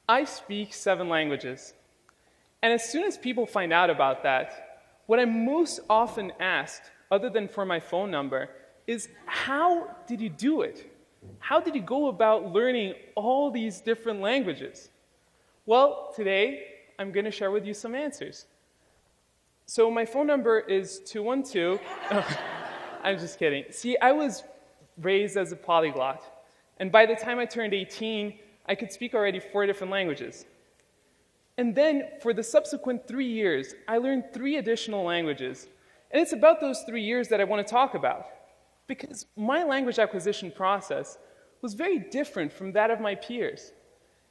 I speak 7 languages. And as soon as people find out about that, what I'm most often asked, other than for my phone number, is how did you do it? How did you go about learning all these different languages? Well, today I'm going to share with you some answers. So my phone number is 212. I'm just kidding. See, I was raised as a polyglot. And by the time I turned 18, I could speak already 4 different languages. And then, for the subsequent 3 years, I learned 3 additional languages. And it's about those 3 years that I want to talk about. Because my language acquisition process was very different from that of my peers.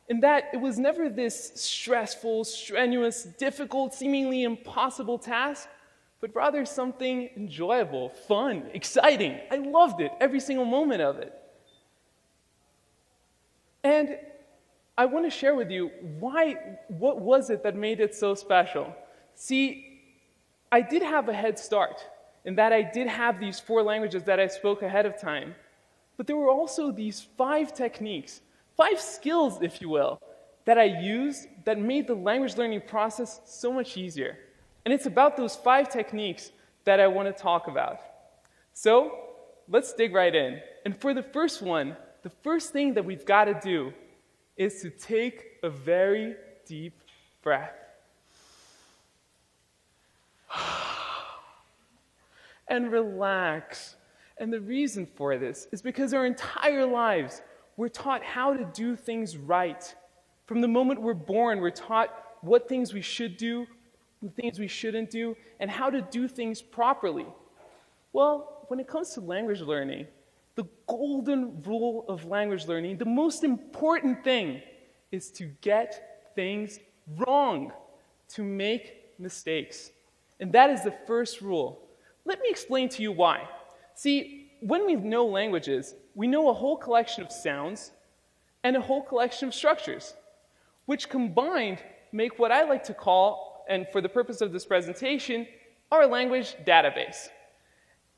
In that it was never this stressful, strenuous, difficult, seemingly impossible task, but rather something enjoyable, fun, exciting. I loved it, every single moment of it. And I want to share with you what was it that made it so special? See, I did have a head start in that I did have these 4 languages that I spoke ahead of time. But there were also these 5 techniques, 5 skills, if you will, that I used that made the language learning process so much easier. And it's about those 5 techniques that I want to talk about. So, let's dig right in. And for the first one, the first thing that we've got to do is to take a very deep breath. And relax. And the reason for this is because our entire lives, we're taught how to do things right. From the moment we're born, we're taught what things we should do, what things we shouldn't do, and how to do things properly. Well, when it comes to language learning, the golden rule of language learning, the most important thing is to get things wrong, to make mistakes. And that is the first rule. Let me explain to you why. See, when we know languages, we know a whole collection of sounds and a whole collection of structures, which combined make what I like to call, and for the purpose of this presentation, our language database.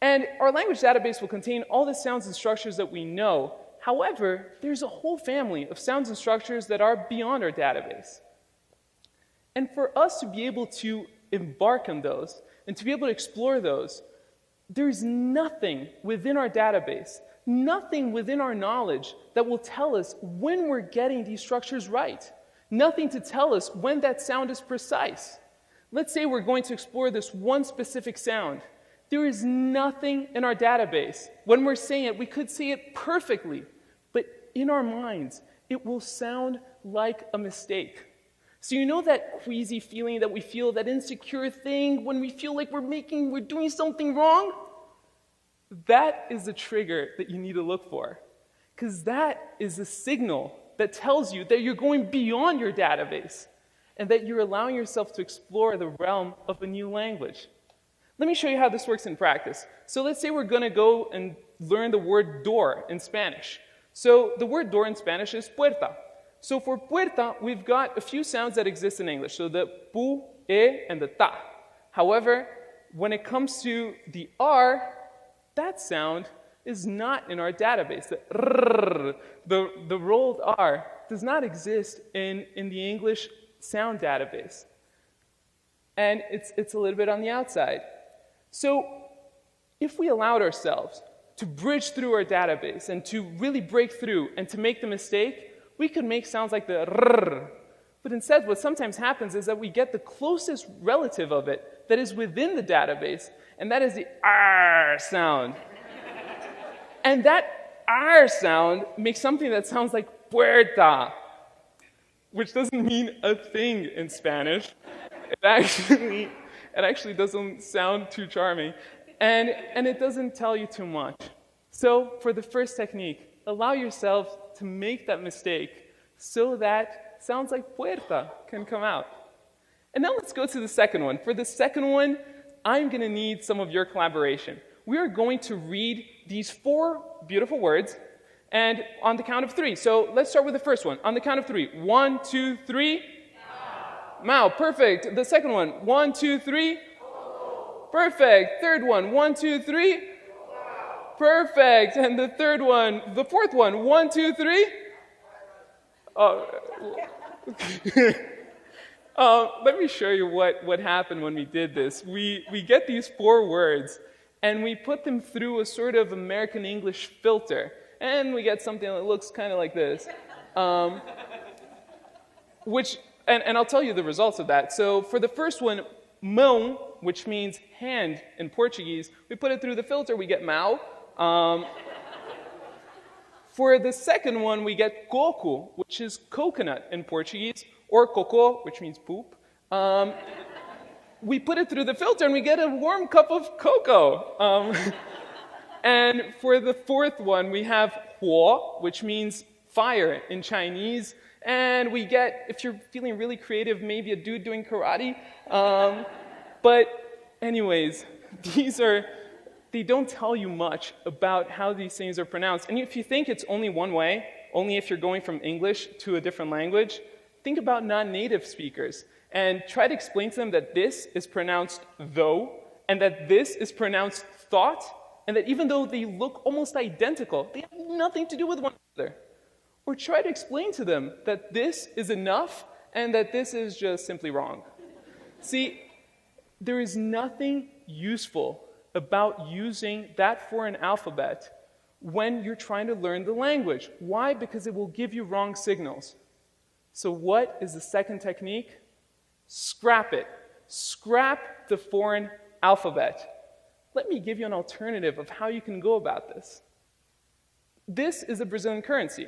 And our language database will contain all the sounds and structures that we know. However, there's a whole family of sounds and structures that are beyond our database. And for us to be able to embark on those and to be able to explore those, there's nothing within our database, nothing within our knowledge that will tell us when we're getting these structures right. Nothing to tell us when that sound is precise. Let's say we're going to explore this one specific sound. There is nothing in our database. When we're saying it, we could say it perfectly, but in our minds, it will sound like a mistake. So you know that queasy feeling that we feel, that insecure thing when we feel like we're doing something wrong? That is the trigger that you need to look for. Because that is a signal that tells you that you're going beyond your database and that you're allowing yourself to explore the realm of a new language. Let me show you how this works in practice. So let's say we're going to go and learn the word door in Spanish. So the word door in Spanish is puerta. So for puerta, we've got a few sounds that exist in English. So the pu, e, and the ta. However, when it comes to the r, that sound is not in our database. The rrr, the rolled r, does not exist in the English sound database. And it's a little bit on the outside. So if we allowed ourselves to bridge through our database and to really break through and to make the mistake, we could make sounds like the rrr. But instead, what sometimes happens is that we get the closest relative of it that is within the database, and that is the r sound. And that r sound makes something that sounds like puerta, which doesn't mean a thing in Spanish. It actually doesn't sound too charming, and it doesn't tell you too much. So for the first technique, allow yourself to make that mistake so that sounds like puerta can come out. And now let's go to the second one. For the second one, I'm going to need some of your collaboration. We are going to read these 4 beautiful words, and on the count of 3. So let's start with the first one. On the count of 3. 1, 2, 3. Mao, perfect. The second one. 1, 2, 3. Perfect. Third one. 1, 2, 3. Perfect. And the fourth one. 1, 2, 3. Let me show you what happened when we did this. We get these 4 words, and we put them through a sort of American English filter, and we get something that looks kind of like this. And I'll tell you the results of that. So for the first one, mão, which means hand in Portuguese, we put it through the filter, we get mau. For the second one, we get coco, which is coconut in Portuguese, or coco, which means poop. We put it through the filter and we get a warm cup of cocoa. And for the fourth one, we have huo, which means fire in Chinese. And we get, if you're feeling really creative, maybe a dude doing karate. But anyways, they don't tell you much about how these things are pronounced. And if you think it's only one way, only if you're going from English to a different language, think about non-native speakers and try to explain to them that this is pronounced though, and that this is pronounced thought, and that even though they look almost identical, they have nothing to do with one another. Or try to explain to them that this is enough and that this is just simply wrong. See, there is nothing useful about using that foreign alphabet when you're trying to learn the language. Why? Because it will give you wrong signals. So what is the second technique? Scrap it. Scrap the foreign alphabet. Let me give you an alternative of how you can go about this. This is a Brazilian currency,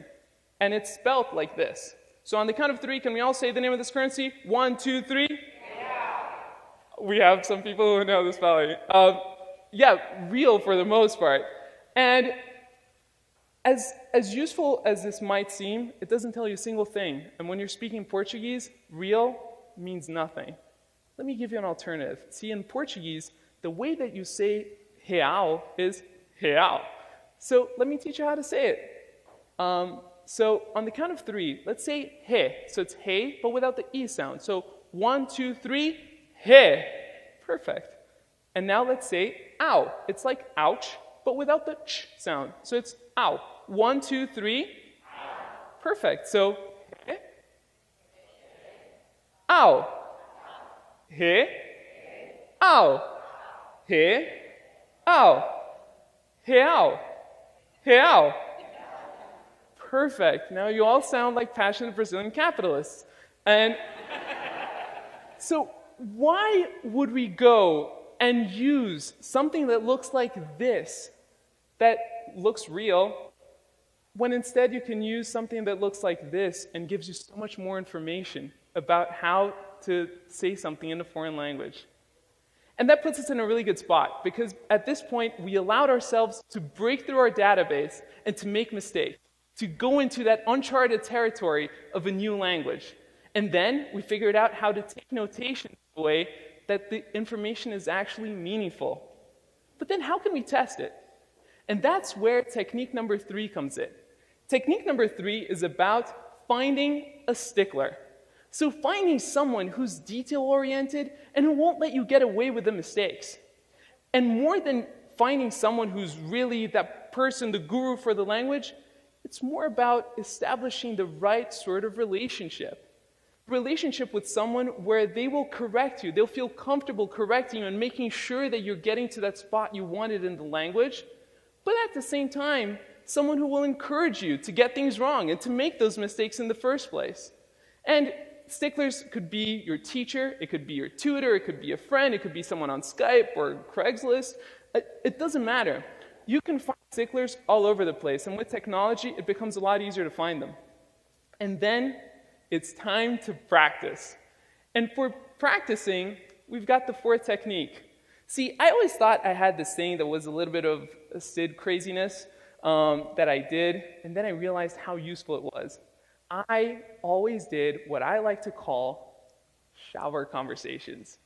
and it's spelled like this. So on the count of 3, can we all say the name of this currency? 1, 2, 3. Yeah. We have some people who know the spelling. Yeah, real for the most part. And as useful as this might seem, it doesn't tell you a single thing. And when you're speaking Portuguese, real means nothing. Let me give you an alternative. See, in Portuguese, the way that you say real is real. So let me teach you how to say it. So on the count of 3, let's say he. So it's he, but without the e sound. So 1, 2, 3, he. Perfect. And now let's say ow. It's like ouch, but without the ch sound. So it's ow. 1, 2, 3. Perfect. So he. Ow. He. Ow. He. Ow. He. Ow. He. Ow. Perfect. Now you all sound like passionate Brazilian capitalists. And so why would we go and use something that looks like this, that looks real, when instead you can use something that looks like this and gives you so much more information about how to say something in a foreign language? And that puts us in a really good spot, because at this point, we allowed ourselves to break through our database and to make mistakes, to go into that uncharted territory of a new language. And then we figured out how to take notation in a way that the information is actually meaningful. But then how can we test it? And that's where technique number 3 comes in. Technique number 3 is about finding a stickler. So finding someone who's detail-oriented and who won't let you get away with the mistakes. And more than finding someone who's really that person, the guru for the language, it's more about establishing the right sort of relationship. Relationship with someone where they will correct you. They'll feel comfortable correcting you and making sure that you're getting to that spot you wanted in the language. But at the same time, someone who will encourage you to get things wrong and to make those mistakes in the first place. And sticklers could be your teacher, it could be your tutor, it could be a friend, it could be someone on Skype or Craigslist. It doesn't matter. You can find sticklers all over the place, and with technology, it becomes a lot easier to find them. And then it's time to practice. And for practicing, we've got the 4th technique. See, I always thought I had this thing that was a little bit of a Sid craziness that I did, and then I realized how useful it was. I always did what I like to call shower conversations.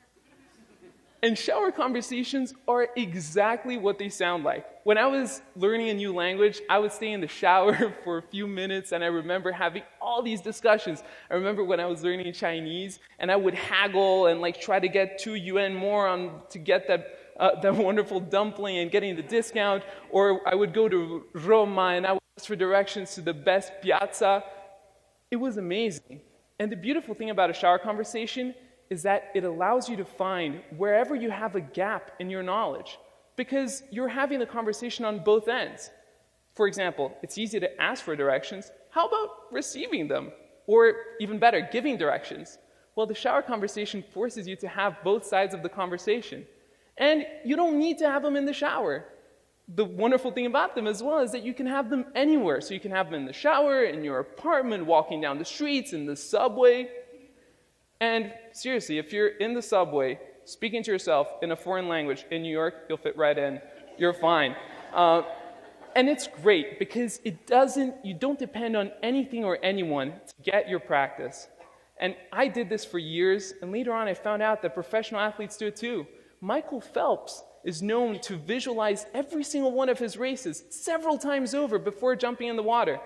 And shower conversations are exactly what they sound like. When I was learning a new language, I would stay in the shower for a few minutes, and I remember having all these discussions. I remember when I was learning Chinese, and I would haggle and try to get 2 yuan more to get that wonderful dumpling and getting the discount. Or I would go to Roma, and I would ask for directions to the best piazza. It was amazing. And the beautiful thing about a shower conversation is that it allows you to find wherever you have a gap in your knowledge, because you're having the conversation on both ends. For example, it's easy to ask for directions. How about receiving them? Or even better, giving directions? Well, the shower conversation forces you to have both sides of the conversation. And you don't need to have them in the shower. The wonderful thing about them as well is that you can have them anywhere. So you can have them in the shower, in your apartment, walking down the streets, in the subway. And seriously, if you're in the subway, speaking to yourself in a foreign language in New York, you'll fit right in. You're fine. And it's great because you don't depend on anything or anyone to get your practice. And I did this for years, and later on I found out that professional athletes do it too. Michael Phelps is known to visualize every single one of his races several times over before jumping in the water.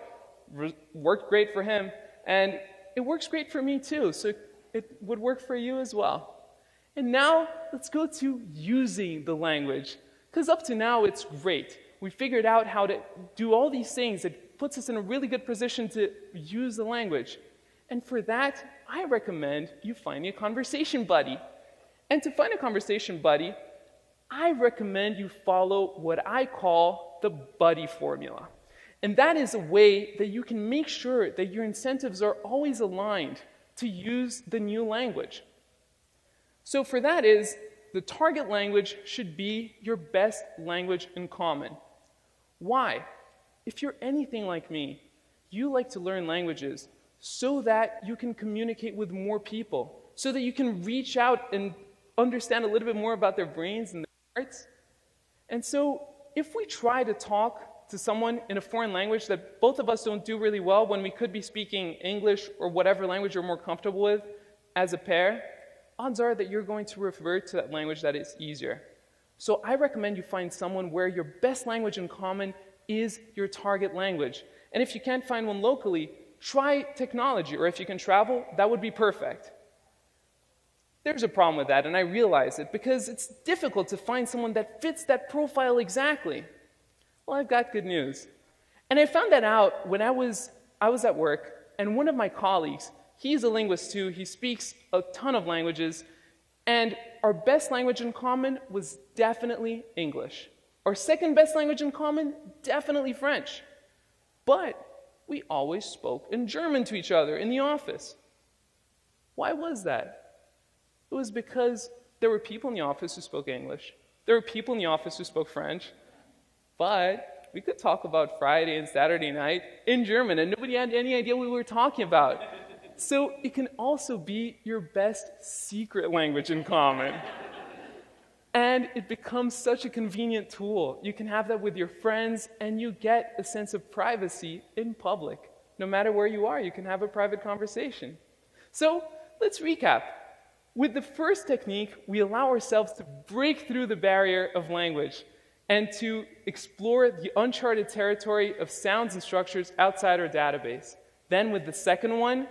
Worked great for him, and it works great for me too, so it would work for you as well. And now, let's go to using the language, because up to now it's great. We figured out how to do all these things. It puts us in a really good position to use the language. And for that, I recommend you find a conversation buddy. And to find a conversation buddy, I recommend you follow what I call the buddy formula. And that is a way that you can make sure that your incentives are always aligned to use the new language. So for that is, the target language should be your best language in common. Why? If you're anything like me, you like to learn languages so that you can communicate with more people, so that you can reach out and understand a little bit more about their brains and their hearts. And so if we try to talk to someone in a foreign language that both of us don't do really well when we could be speaking English or whatever language you're more comfortable with as a pair, odds are that you're going to revert to that language that is easier. So I recommend you find someone where your best language in common is your target language. And if you can't find one locally, try technology, or if you can travel, that would be perfect. There's a problem with that, and I realize it, because it's difficult to find someone that fits that profile exactly. Well, I've got good news. And I found that out when I was at work, and one of my colleagues, he's a linguist too, he speaks a ton of languages, and our best language in common was definitely English. Our second best language in common, definitely French. But we always spoke in German to each other in the office. Why was that? It was because there were people in the office who spoke English. There were people in the office who spoke French. But we could talk about Friday and Saturday night in German, and nobody had any idea what we were talking about. So it can also be your best secret language in common. And it becomes such a convenient tool. You can have that with your friends, and you get a sense of privacy in public. No matter where you are, you can have a private conversation. So let's recap. With the first technique, we allow ourselves to break through the barrier of language and to explore the uncharted territory of sounds and structures outside our database. Then with the second one,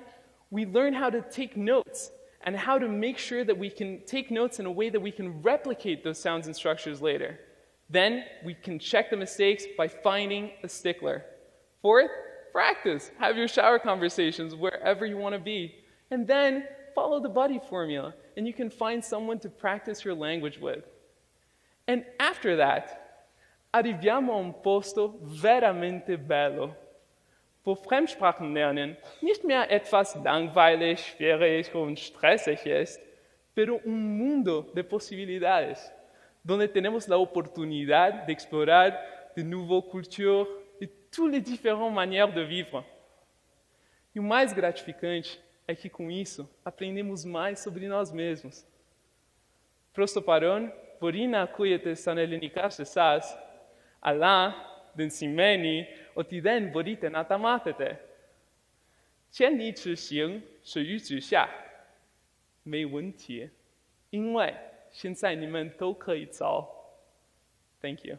we learn how to take notes and how to make sure that we can take notes in a way that we can replicate those sounds and structures later. Then we can check the mistakes by finding a stickler. Fourth, practice. Have your shower conversations wherever you want to be. And then follow the buddy formula, and you can find someone to practice your language with. And after that, arriviamo a un posto veramente bello. Wo Fremdsprachen lernen nicht mehr etwas langweilig, schwierig und stressig ist, pero un mundo de posibilidades, donde tenemos la oportunidad de explorar de nouvelles cultures e toutes les différentes manières de vivre. E o mais gratificante é que com isso aprendemos mais sobre nós mesmos. Prosto paron, vorina kujete sanelinikashe sas, ala, den simeni, otiden vorite natamatete. 千里之行，始于足下。没问题，因为现在你们都可以走。Thank you.